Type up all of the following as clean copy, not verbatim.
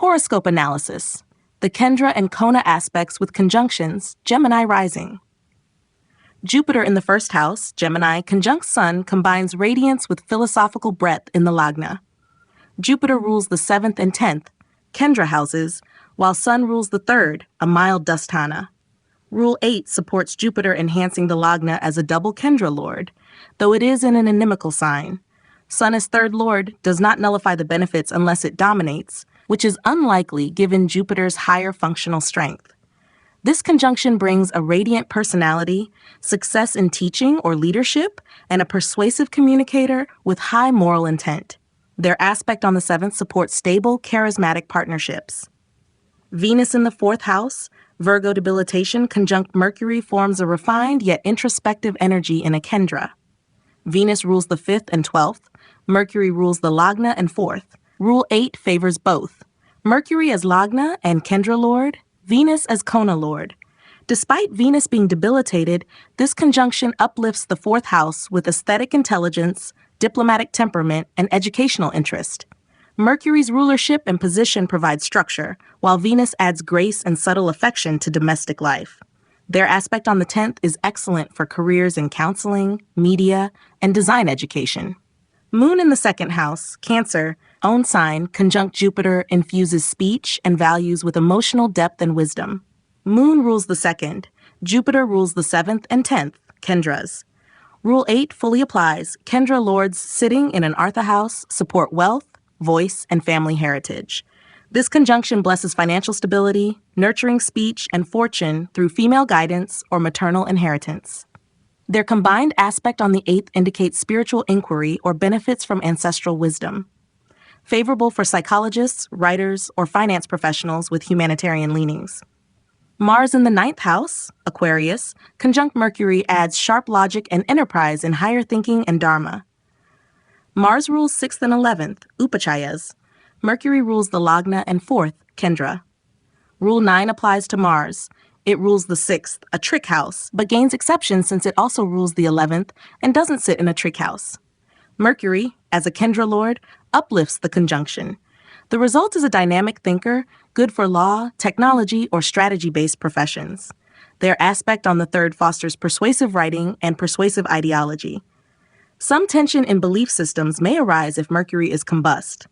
Horoscope analysis. The Kendra and Kona aspects with conjunctions, Gemini rising. Jupiter in the first house, Gemini, conjunct Sun combines radiance with philosophical breadth in the Lagna. Jupiter rules the 7th and 10th, Kendra houses, while Sun rules the 3rd, a mild dusthana. Rule 8 supports Jupiter enhancing the Lagna as a double Kendra lord, though it is in an inimical sign. Sun as 3rd lord does not nullify the benefits unless it dominates, which is unlikely given Jupiter's higher functional strength. This conjunction brings a radiant personality, success in teaching or leadership, and a persuasive communicator with high moral intent. Their aspect on the 7th supports stable, charismatic partnerships. Venus in the 4th house, Virgo debilitation conjunct Mercury forms a refined yet introspective energy in a Kendra. Venus rules the 5th and 12th, Mercury rules the Lagna and 4th. Rule 8 favors both. Mercury as Lagna and Kendra Lord, Venus as Kona Lord. Despite Venus being debilitated, this conjunction uplifts the 4th house with aesthetic intelligence, diplomatic temperament, and educational interest. Mercury's rulership and position provide structure, while Venus adds grace and subtle affection to domestic life. Their aspect on the 10th is excellent for careers in counseling, media, and design education. Moon in the 2nd house, Cancer, own sign, conjunct Jupiter infuses speech and values with emotional depth and wisdom. Moon rules the 2nd, Jupiter rules the 7th and 10th, Kendras. Rule 8 fully applies. Kendra lords sitting in an Artha house support wealth, voice, and family heritage. This conjunction blesses financial stability, nurturing speech, and fortune through female guidance or maternal inheritance. Their combined aspect on the 8th indicates spiritual inquiry or benefits from ancestral wisdom. Favorable for psychologists, writers, or finance professionals with humanitarian leanings. Mars in the 9th house, Aquarius, conjunct Mercury adds sharp logic and enterprise in higher thinking and Dharma. Mars rules 6th and 11th, upachayas. Mercury rules the Lagna and 4th, Kendra. Rule 9 applies to Mars. It rules the 6th, a trick house, but gains exceptions since it also rules the 11th and doesn't sit in a trick house. Mercury, as a Kendra lord, uplifts the conjunction. The result is a dynamic thinker, good for law, technology, or strategy-based professions. Their aspect on the 3rd fosters persuasive writing and persuasive ideology. Some tension in belief systems may arise if Mercury is combust.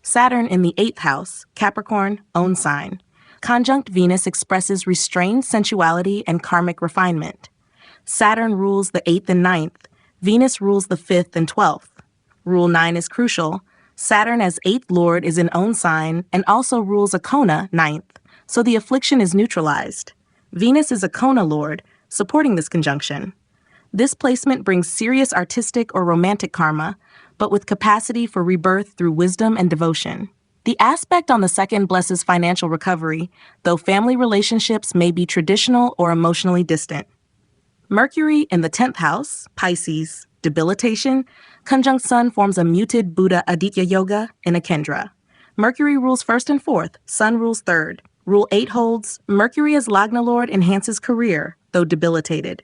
Saturn in the 8th house, Capricorn, own sign. Conjunct Venus expresses restrained sensuality and karmic refinement. Saturn rules the 8th and 9th. Venus rules the 5th and 12th. Rule 9 is crucial. Saturn as 8th lord is in own sign and also rules a Kona, 9th, so the affliction is neutralized. Venus is a Kona lord, supporting this conjunction. This placement brings serious artistic or romantic karma, but with capacity for rebirth through wisdom and devotion. The aspect on the 2nd blesses financial recovery, though family relationships may be traditional or emotionally distant. Mercury in the 10th house, Pisces, debilitation, conjunct Sun forms a muted Buddha Aditya Yoga in a Kendra. Mercury rules 1st and 4th, Sun rules 3rd. Rule 8 holds, Mercury as Lagna Lord enhances career, though debilitated.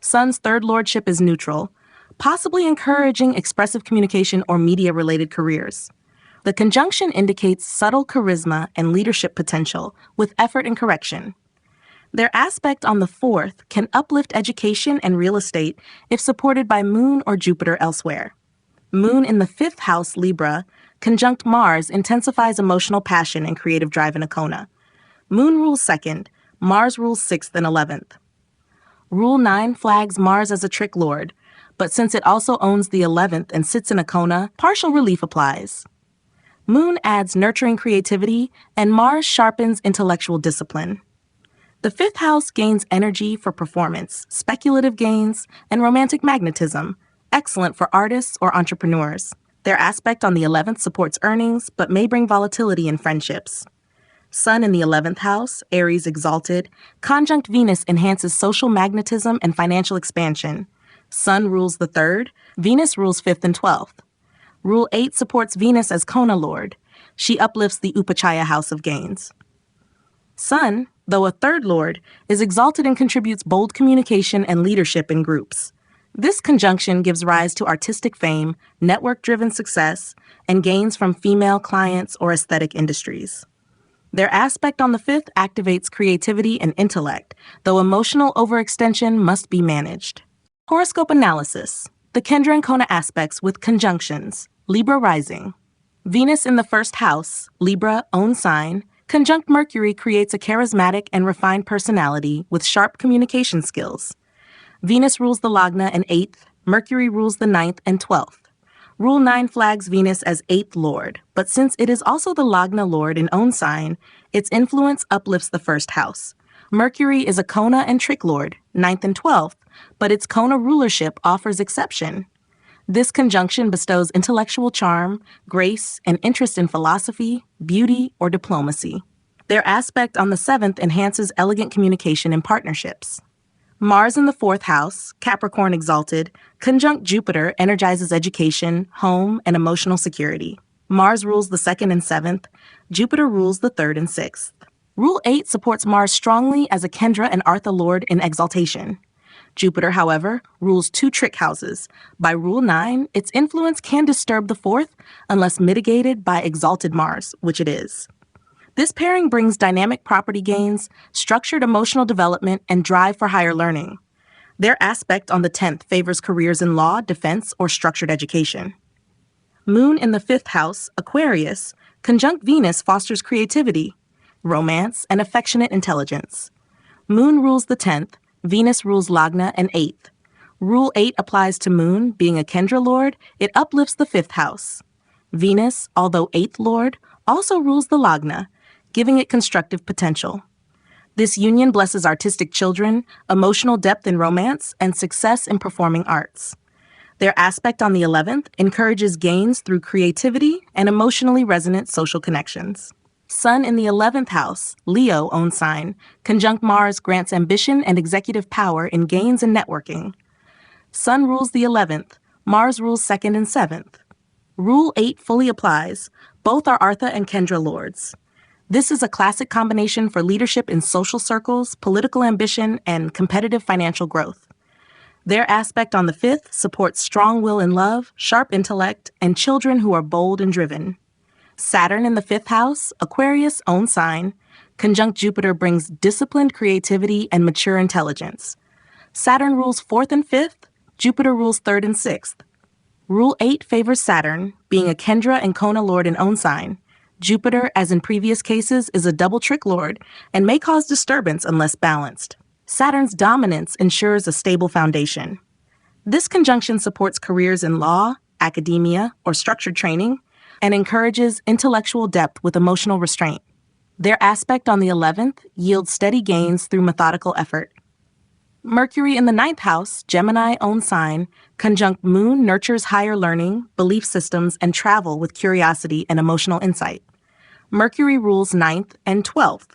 Sun's 3rd lordship is neutral, possibly encouraging expressive communication or media-related careers. The conjunction indicates subtle charisma and leadership potential with effort and correction. Their aspect on the 4th can uplift education and real estate if supported by Moon or Jupiter elsewhere. Moon in the 5th house, Libra, conjunct Mars intensifies emotional passion and creative drive in a Kona. Moon rules 2nd, Mars rules 6th and 11th. Rule 9 flags Mars as a trick lord, but since it also owns the 11th and sits in a Kona, partial relief applies. Moon adds nurturing creativity, and Mars sharpens intellectual discipline. The 5th house gains energy for performance, speculative gains, and romantic magnetism, excellent for artists or entrepreneurs. Their aspect on the 11th supports earnings, but may bring volatility in friendships. Sun in the 11th house, Aries exalted, conjunct Venus enhances social magnetism and financial expansion. Sun rules the 3rd, Venus rules 5th and 12th. Rule 8 supports Venus as Kona Lord. She uplifts the upachaya house of gains. Sun, though a 3rd lord, is exalted and contributes bold communication and leadership in groups. This conjunction gives rise to artistic fame, network-driven success, and gains from female clients or aesthetic industries. Their aspect on the 5th activates creativity and intellect, though emotional overextension must be managed. Horoscope analysis. The Kendra and Kona aspects with conjunctions. Libra rising. Venus in the 1st house, Libra, own sign, conjunct Mercury creates a charismatic and refined personality with sharp communication skills. Venus rules the Lagna and 8th, Mercury rules the 9th and 12th. Rule 9 flags Venus as 8th lord, but since it is also the Lagna lord in own sign, its influence uplifts the 1st house. Mercury is a Kona and trick lord, 9th and 12th, but its Kona rulership offers exception. This conjunction bestows intellectual charm, grace, and interest in philosophy, beauty, or diplomacy. Their aspect on the 7th enhances elegant communication and partnerships. Mars in the 4th house, Capricorn exalted, conjunct Jupiter energizes education, home, and emotional security. Mars rules the 2nd and 7th, Jupiter rules the 3rd and 6th. Rule 8 supports Mars strongly as a Kendra and Artha lord in exaltation. Jupiter, however, rules 2 trick houses. By Rule 9, its influence can disturb the 4th unless mitigated by exalted Mars, which it is. This pairing brings dynamic property gains, structured emotional development, and drive for higher learning. Their aspect on the 10th favors careers in law, defense, or structured education. Moon in the 5th house, Aquarius, conjunct Venus fosters creativity, romance, and affectionate intelligence. Moon rules the 10th, Venus rules Lagna and 8th. Rule 8 applies to Moon, being a Kendra lord, it uplifts the 5th house. Venus, although 8th lord, also rules the Lagna, giving it constructive potential. This union blesses artistic children, emotional depth in romance, and success in performing arts. Their aspect on the 11th encourages gains through creativity and emotionally resonant social connections. Sun in the 11th house, Leo own sign, conjunct Mars grants ambition and executive power in gains and networking. Sun rules the 11th, Mars rules 2nd and 7th. Rule 8 fully applies. Both are Artha and Kendra lords. This is a classic combination for leadership in social circles, political ambition, and competitive financial growth. Their aspect on the 5th supports strong will and love, sharp intellect, and children who are bold and driven. Saturn in the 5th house, Aquarius own sign, conjunct Jupiter brings disciplined creativity and mature intelligence. Saturn rules 4th and 5th, Jupiter rules 3rd and 6th. Rule 8 favors Saturn, being a Kendra and Kona lord in own sign. Jupiter, as in previous cases, is a double trick lord and may cause disturbance unless balanced. Saturn's dominance ensures a stable foundation. This conjunction supports careers in law, academia, or structured training, and encourages intellectual depth with emotional restraint. Their aspect on the 11th yields steady gains through methodical effort. Mercury in the 9th house, Gemini own sign, conjunct Moon nurtures higher learning, belief systems, and travel with curiosity and emotional insight. Mercury rules 9th and 12th.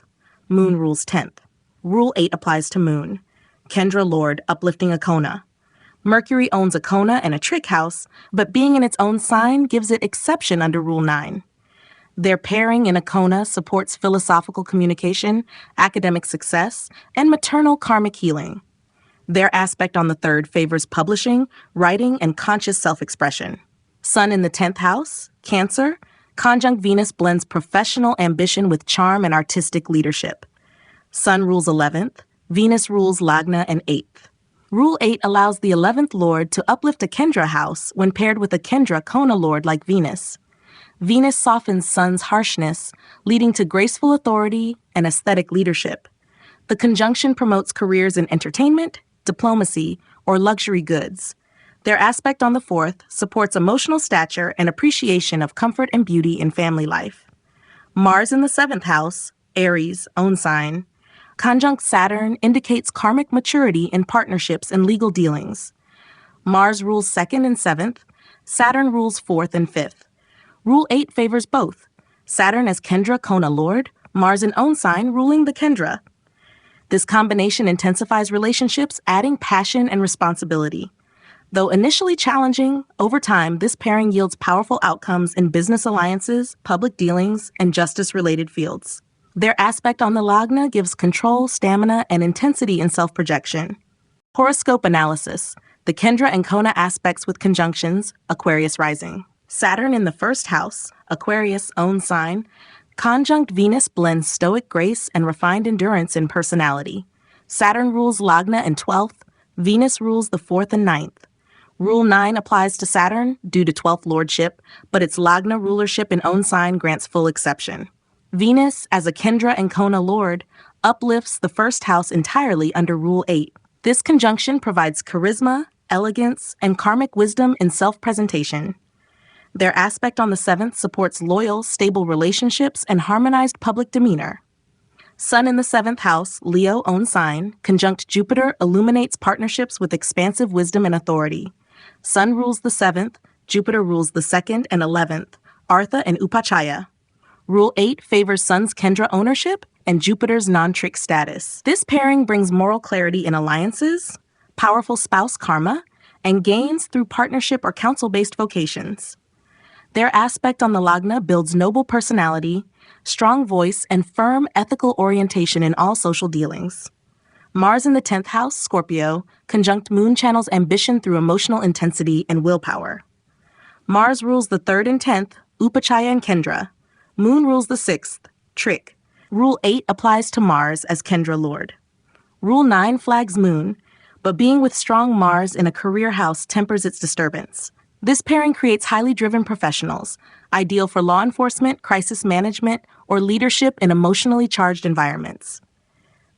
Moon rules 10th. Rule 8 applies to Moon. Kendra lord uplifting a Kona. Mercury owns a Kona and a trick house, but being in its own sign gives it exception under Rule 9. Their pairing in a Kona supports philosophical communication, academic success, and maternal karmic healing. Their aspect on the 3rd favors publishing, writing, and conscious self-expression. Sun in the 10th house, Cancer, conjunct Venus blends professional ambition with charm and artistic leadership. Sun rules 11th, Venus rules Lagna and 8th. Rule 8 allows the 11th lord to uplift a Kendra house when paired with a Kendra Kona lord like Venus. Venus softens Sun's harshness, leading to graceful authority and aesthetic leadership. The conjunction promotes careers in entertainment, diplomacy, or luxury goods. Their aspect on the 4th supports emotional stature and appreciation of comfort and beauty in family life. Mars in the 7th house, Aries, own sign, conjunct Saturn indicates karmic maturity in partnerships and legal dealings. Mars rules 2nd and 7th, Saturn rules 4th and 5th. Rule 8 favors both. Saturn as Kendra Kona lord, Mars in own sign ruling the Kendra. This combination intensifies relationships, adding passion and responsibility. Though initially challenging, over time, this pairing yields powerful outcomes in business alliances, public dealings, and justice-related fields. Their aspect on the Lagna gives control, stamina, and intensity in self-projection. Horoscope analysis. The Kendra and Kona aspects with conjunctions, Aquarius rising. Saturn in the 1st house, Aquarius own sign, Conjunct Venus blends stoic grace and refined endurance in personality. Saturn rules Lagna in 12th, Venus rules the 4th and 9th. Rule 9 applies to Saturn due to 12th lordship, but its Lagna rulership in own sign grants full exception. Venus, as a Kendra and Kona lord, uplifts the first house entirely under Rule 8. This conjunction provides charisma, elegance, and karmic wisdom in self-presentation. Their aspect on the 7th supports loyal, stable relationships and harmonized public demeanor. Sun in the 7th house, Leo own sign, conjunct Jupiter illuminates partnerships with expansive wisdom and authority. Sun rules the 7th, Jupiter rules the 2nd and 11th, Artha and Upachaya. Rule 8 favors Sun's Kendra ownership and Jupiter's non-trick status. This pairing brings moral clarity in alliances, powerful spouse karma, and gains through partnership or counsel-based vocations. Their aspect on the Lagna builds noble personality, strong voice, and firm ethical orientation in all social dealings. Mars in the 10th house, Scorpio, conjunct Moon channels ambition through emotional intensity and willpower. Mars rules the 3rd and 10th, Upachaya and Kendra. Moon rules the 6th, Trick. Rule 8 applies to Mars as Kendra Lord. Rule 9 flags Moon, but being with strong Mars in a career house tempers its disturbance. This pairing creates highly driven professionals, ideal for law enforcement, crisis management, or leadership in emotionally charged environments.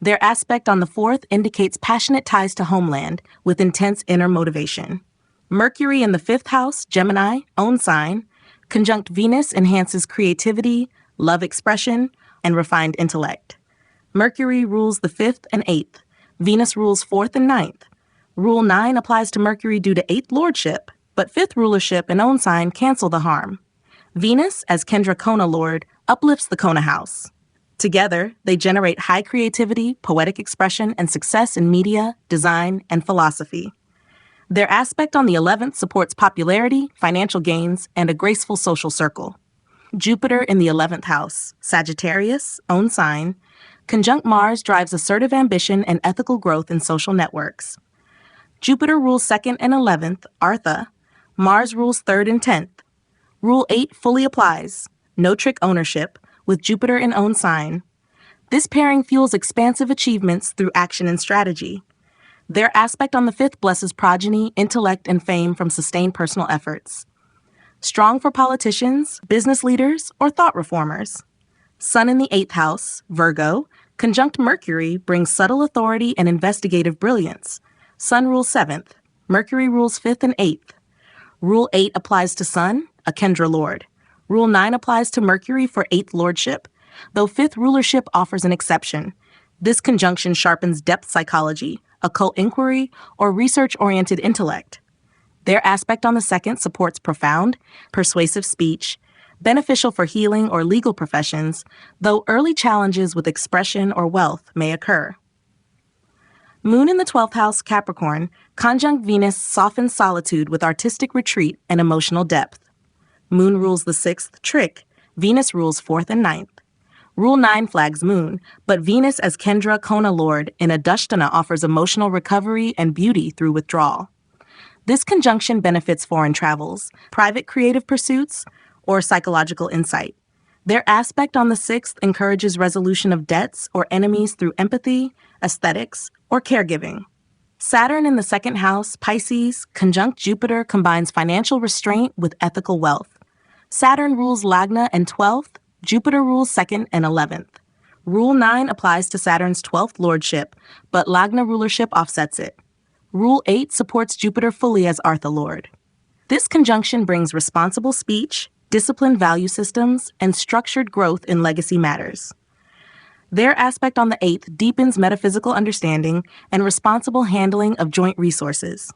Their aspect on the 4th indicates passionate ties to homeland with intense inner motivation. Mercury in the 5th house, Gemini, own sign, conjunct Venus enhances creativity, love expression, and refined intellect. Mercury rules the 5th and 8th. Venus rules 4th and 9th. Rule 9 applies to Mercury due to 8th lordship, but 5th rulership and own sign cancel the harm. Venus, as Kendra Kona lord, uplifts the Kona house. Together, they generate high creativity, poetic expression, and success in media, design, and philosophy. Their aspect on the 11th supports popularity, financial gains, and a graceful social circle. Jupiter in the 11th house, Sagittarius, own sign, conjunct Mars drives assertive ambition and ethical growth in social networks. Jupiter rules 2nd and 11th, Artha. Mars rules 3rd and 10th. Rule 8 fully applies, no trick ownership, with Jupiter in own sign. This pairing fuels expansive achievements through action and strategy. Their aspect on the 5th blesses progeny, intellect, and fame from sustained personal efforts. Strong for politicians, business leaders, or thought reformers. Sun in the 8th house, Virgo, conjunct Mercury brings subtle authority and investigative brilliance. Sun rules 7th. Mercury rules 5th and 8th. Rule 8 applies to Sun, a Kendra lord. Rule 9 applies to Mercury for 8th lordship, though 5th rulership offers an exception. This conjunction sharpens depth psychology, occult inquiry, or research-oriented intellect. Their aspect on the 2nd supports profound, persuasive speech, beneficial for healing or legal professions, though early challenges with expression or wealth may occur. Moon in the 12th house, Capricorn, conjunct Venus softens solitude with artistic retreat and emotional depth. Moon rules the 6th, Trick. Venus rules 4th and 9th. Rule 9 flags Moon, but Venus as Kendra Kona lord in a dusthana offers emotional recovery and beauty through withdrawal. This conjunction benefits foreign travels, private creative pursuits, or psychological insight. Their aspect on the 6th encourages resolution of debts or enemies through empathy, aesthetics, or caregiving. Saturn in the 2nd house, Pisces, conjunct Jupiter combines financial restraint with ethical wealth. Saturn rules Lagna and 12th, Jupiter rules 2nd and 11th. Rule 9 applies to Saturn's 12th lordship, but Lagna rulership offsets it. Rule 8 supports Jupiter fully as Artha lord. This conjunction brings responsible speech, disciplined value systems, and structured growth in legacy matters. Their aspect on the 8th deepens metaphysical understanding and responsible handling of joint resources.